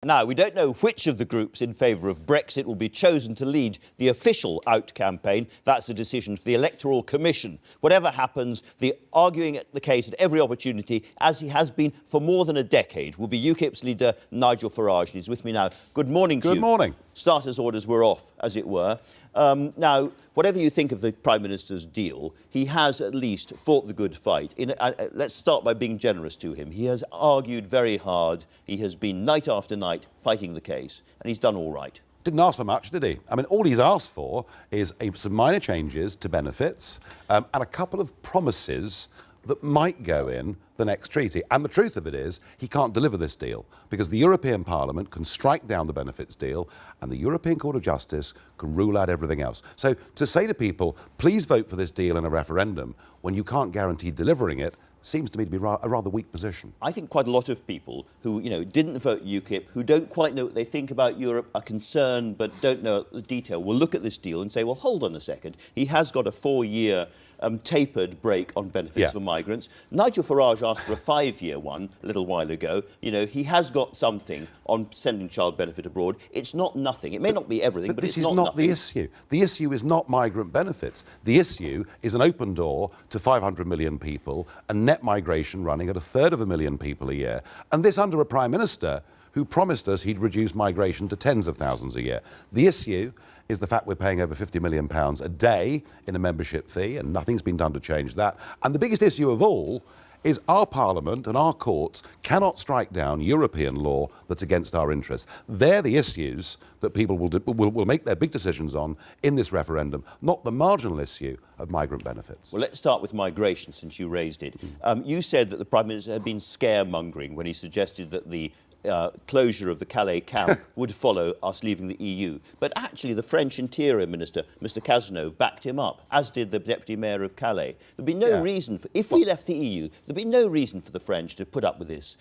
Now, we don't know which of the groups in favour of Brexit will be chosen to lead the official out campaign. That's a decision for the Electoral Commission. Whatever happens, the arguing the case at every opportunity, as he has been for more than a decade, will be UKIP's leader, Nigel Farage. He's with me now. Good morning to you. Good morning. Starters' orders were off, as it were. Now, whatever you think of the Prime Minister's deal, he has at least fought the good fight. Let's start by being generous to him. He has argued very hard. He has been night after night fighting the case, and he's done all right. Didn't ask for much, did he? I mean, all he's asked for is some minor changes to benefits and a couple of promises that might go in the next treaty. And the truth of it is, he can't deliver this deal because the European Parliament can strike down the benefits deal and the European Court of Justice can rule out everything else. So to say to people, please vote for this deal in a referendum when you can't guarantee delivering it, seems to me to be a rather weak position. I think quite a lot of people who, didn't vote UKIP, who don't quite know what they think about Europe, are concerned but don't know the detail, will look at this deal and say, well, hold on a second. He has got a 4-year tapered break on benefits for migrants. Nigel Farage asked for a 5-year one a little while ago. He has got something on sending child benefit abroad. It's not nothing. It may not be everything, but it's not nothing. This is not the issue. The issue is not migrant benefits. The issue is an open door to 500 million people and net migration running at 1/3 of a million people a year. And this under a Prime Minister who promised us he'd reduce migration to tens of thousands a year. The issue is the fact we're paying over £50 million a day in a membership fee, and nothing's been done to change that. And the biggest issue of all is our Parliament and our courts cannot strike down European law that's against our interests. They're the issues that people will make their big decisions on in this referendum, not the marginal issue of migrant benefits. Well, let's start with migration, since you raised it. You said that the Prime Minister had been scaremongering when he suggested that the closure of the Calais camp would follow us leaving the EU. But actually, the French Interior Minister, Mr. Cazeneuve, backed him up, as did the Deputy Mayor of Calais. There'd be no reason for, if we left the EU, there'd be no reason for the French to put up with this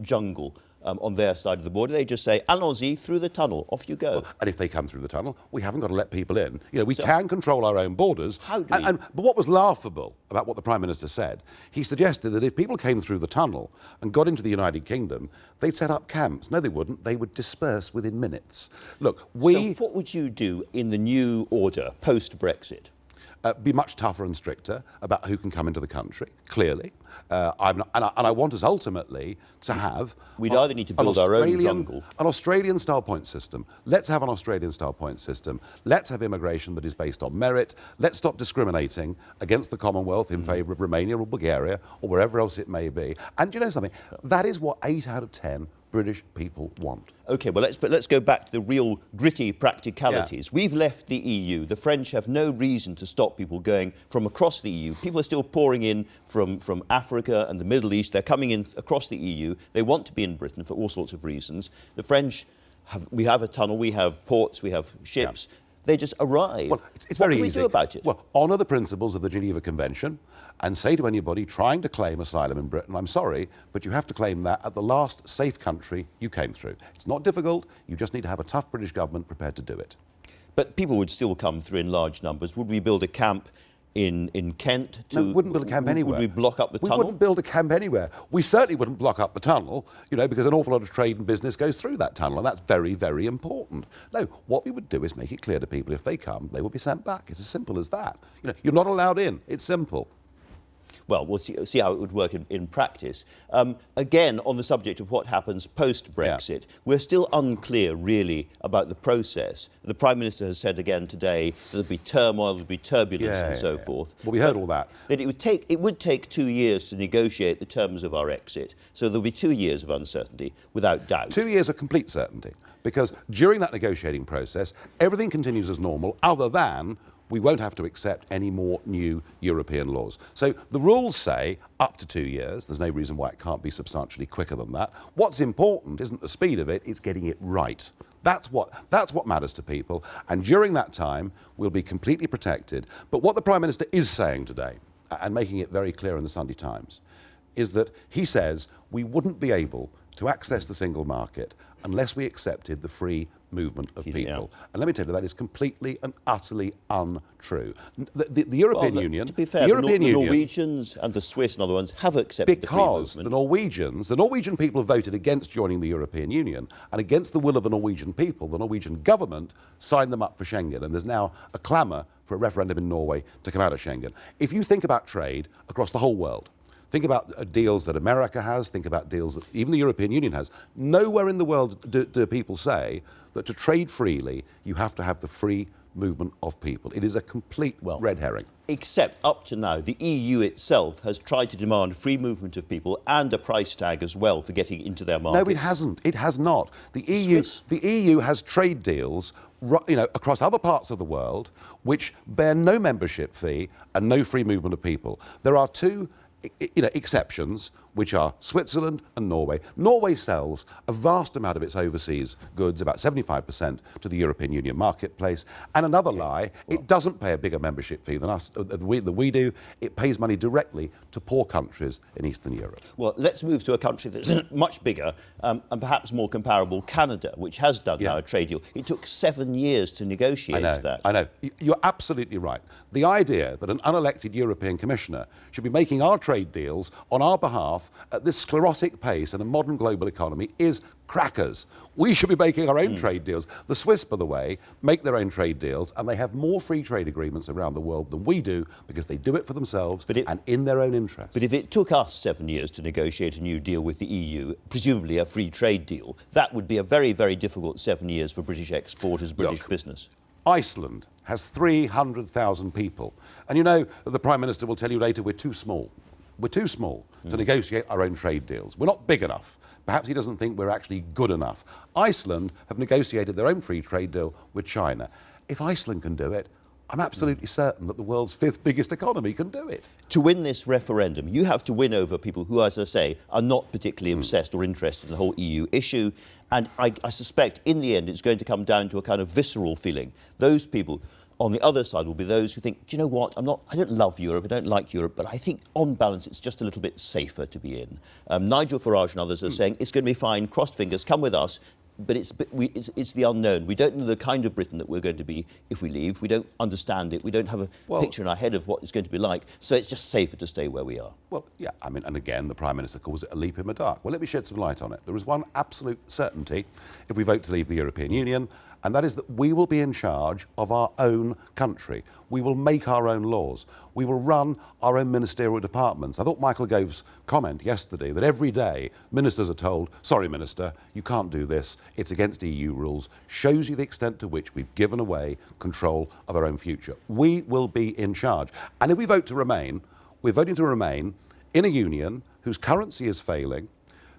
jungle on their side of the border. They just say, allons-y, through the tunnel, off you go. Well, and if they come through the tunnel, we haven't got to let people in. We can control our own borders. How do we? But what was laughable about what the Prime Minister said, he suggested that if people came through the tunnel and got into the United Kingdom, they'd set up camps. No, they wouldn't. They would disperse within minutes. Look, So what would you do in the new order, post-Brexit? Be much tougher and stricter about who can come into the country, clearly. And I want us ultimately to have... We'd either need to build our own jungle. An Australian-style point system. Let's have an Australian-style point system. Let's have immigration that is based on merit. Let's stop discriminating against the Commonwealth in favour of Romania or Bulgaria or wherever else it may be. And do you know something? That is what 8 out of 10 British people want. OK, well, let's go back to the real gritty practicalities. We've left the EU. The French have no reason to stop people going from across the EU. People are still pouring in from Africa and the Middle East. They're coming in across the EU. They want to be in Britain for all sorts of reasons. The French, we have a tunnel, we have ports, we have ships. They just arrive. Well, it's very easy. What do we do about it? Well, honour the principles of the Geneva Convention and say to anybody trying to claim asylum in Britain, I'm sorry, but you have to claim that at the last safe country you came through. It's not difficult. You just need to have a tough British government prepared to do it. But people would still come through in large numbers. Would we build a camp in Kent? No, we wouldn't build a camp anywhere. Would we block up the tunnel? We wouldn't build a camp anywhere. We certainly wouldn't block up the tunnel, because an awful lot of trade and business goes through that tunnel, and that's very, very important. No, what we would do is make it clear to people if they come, they will be sent back. It's as simple as that. You're not allowed in. It's simple. Well, we'll see how it would work in practice. Again, on the subject of what happens post-Brexit, we're still unclear, really, about the process. The Prime Minister has said again today there'll be turmoil, there'll be turbulence and so forth. Well, we heard all that. That it would take 2 years to negotiate the terms of our exit. So there'll be 2 years of uncertainty, without doubt. 2 years of complete certainty, because during that negotiating process, everything continues as normal, other than we won't have to accept any more new European laws. So the rules say up to 2 years. There's no reason why it can't be substantially quicker than that. What's important isn't the speed of it, it's getting it right. That's what matters to people. And during that time, we'll be completely protected. But what the Prime Minister is saying today, and making it very clear in the Sunday Times, is that he says we wouldn't be able to access the single market unless we accepted the free movement of people. Yeah. And let me tell you, that is completely and utterly untrue. The European Union... To be fair, the Norwegians and the Swiss and other ones have accepted the free movement. Because the Norwegian people have voted against joining the European Union, and against the will of the Norwegian people, the Norwegian government signed them up for Schengen, and there's now a clamour for a referendum in Norway to come out of Schengen. If you think about trade across the whole world, think about deals that America has, think about deals that even the European Union has. Nowhere in the world do people say that to trade freely, you have to have the free movement of people. It is a complete red herring. Except up to now, the EU itself has tried to demand free movement of people and a price tag as well for getting into their market. No, it hasn't. It has not. The EU has trade deals, across other parts of the world which bear no membership fee and no free movement of people. There are two exceptions, which are Switzerland and Norway. Norway sells a vast amount of its overseas goods, about 75%, to the European Union marketplace. And another lie, it doesn't pay a bigger membership fee than we do. It pays money directly to poor countries in Eastern Europe. Well, let's move to a country that's much bigger and perhaps more comparable, Canada, which has done now a trade deal. It took 7 years to negotiate that. I know. You're absolutely right. The idea that an unelected European Commissioner should be making our trade deals on our behalf at this sclerotic pace in a modern global economy is crackers. We should be making our own trade deals. The Swiss, by the way, make their own trade deals, and they have more free trade agreements around the world than we do because they do it for themselves and in their own interest. But if it took us 7 years to negotiate a new deal with the EU, presumably a free trade deal, that would be a very, very difficult 7 years for British exporters, British business. Iceland has 300,000 people. And the Prime Minister will tell you later we're too small. We're too small to negotiate our own trade deals. We're not big enough. Perhaps he doesn't think we're actually good enough. Iceland have negotiated their own free trade deal with China. If Iceland can do it, I'm absolutely certain that the world's fifth biggest economy can do it. To win this referendum, you have to win over people who, as I say, are not particularly obsessed or interested in the whole EU issue. And I suspect in the end it's going to come down to a kind of visceral feeling. Those people on the other side will be those who think, do you know what, I don't love Europe, I don't like Europe, but I think on balance it's just a little bit safer to be in. Nigel Farage and others are saying it's going to be fine, crossed fingers, come with us. But it's the unknown. We don't know the kind of Britain that we're going to be if we leave. We don't understand it. We don't have a picture in our head of what it's going to be like. So it's just safer to stay where we are. Well, yeah, and again, the Prime Minister calls it a leap in the dark. Well, let me shed some light on it. There is one absolute certainty if we vote to leave the European Union, and that is that we will be in charge of our own country. We will make our own laws. We will run our own ministerial departments. I thought Michael Gove's comment yesterday that every day ministers are told, sorry, Minister, you can't do this, it's against EU rules, shows you the extent to which we've given away control of our own future. We will be in charge. And if we vote to remain, we're voting to remain in a union whose currency is failing,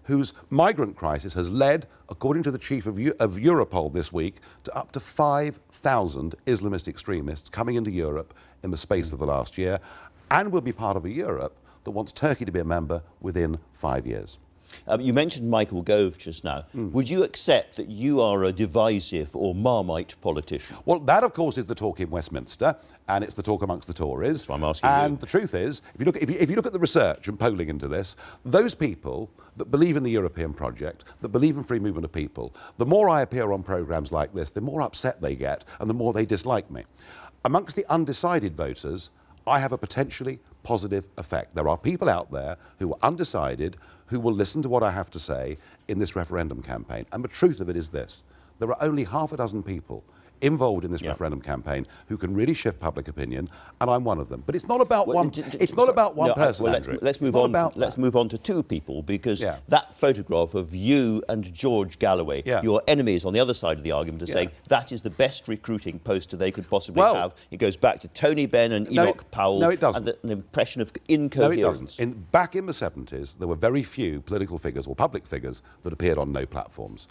whose migrant crisis has led, according to the chief of Europol this week, to up to 5,000 Islamist extremists coming into Europe in the space of the last year, and will be part of a Europe that wants Turkey to be a member within 5 years. You mentioned Michael Gove just now. Would you accept that you are a divisive or Marmite politician? Well, that, of course, is the talk in Westminster, and it's the talk amongst the Tories. That's what I'm asking and you. The truth is, if you look at the research and polling into this, those people that believe in the European project, that believe in free movement of people, the more I appear on programmes like this, the more upset they get and the more they dislike me. Amongst the undecided voters, I have a potentially positive effect. There are people out there who are undecided, who will listen to what I have to say in this referendum campaign. And the truth of it is this: there are only half a dozen people involved in this referendum campaign who can really shift public opinion, and I'm one of them. But it's not about one. It's not about one person. Well, let's move on. Let's move on to two people, because that photograph of you and George Galloway, your enemies on the other side of the argument, are saying that is the best recruiting poster they could possibly have. It goes back to Tony Benn and Enoch Powell. No, it doesn't. And an impression of incoherence. No, it doesn't. Back in the 70s, there were very few political figures or public figures that appeared on no platforms.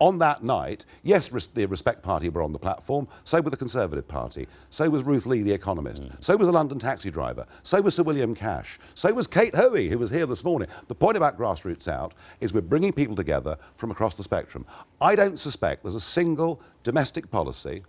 On that night, yes, the Respect Party were on the platform, so were the Conservative Party, so was Ruth Lee, the Economist, so was the London taxi driver, so was Sir William Cash, so was Kate Hoey, who was here this morning. The point about Grassroots Out is we're bringing people together from across the spectrum. I don't suspect there's a single domestic policy,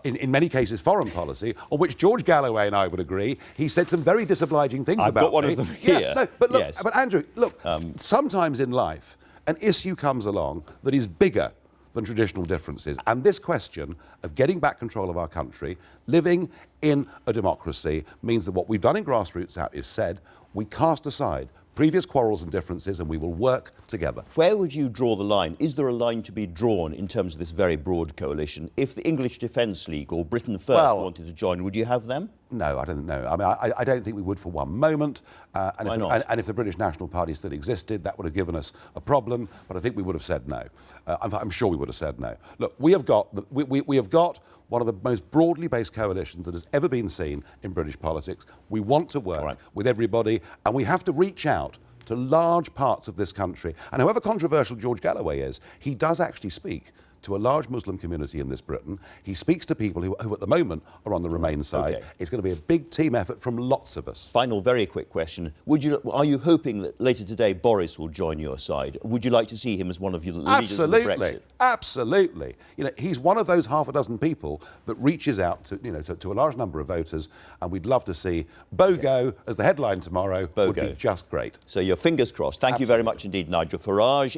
in many cases foreign policy, on which George Galloway and I would agree. He said some very disobliging things about me. I've got one of them here. But look, but Andrew, look, sometimes in life, an issue comes along that is bigger than traditional differences. And this question of getting back control of our country, living in a democracy, means that what we've done in Grassroots Out is said, we cast aside previous quarrels and differences and we will work together. Where would you draw the line? Is there a line to be drawn in terms of this very broad coalition? If the English Defence League or Britain First wanted to join, would you have them? No, I don't know. I mean, I don't think we would for one moment. Why not? And if the British National Party still existed, that would have given us a problem. But I think we would have said no. I'm sure we would have said no. Look, we have got one of the most broadly based coalitions that has ever been seen in British politics. We want to work with everybody, and we have to reach out to large parts of this country. And however controversial George Galloway is, he does actually speak to a large Muslim community in this Britain. He speaks to people who at the moment are on the Remain side. Okay. It's going to be a big team effort from lots of us. Final, very quick question. Are you hoping that later today Boris will join your side? Would you like to see him as one of the leaders of Brexit? Absolutely. You know, he's one of those half a dozen people that reaches out to a large number of voters, and we'd love to see BOGO as the headline tomorrow. Would be just great. So your fingers crossed. Thank you very much indeed, Nigel Farage.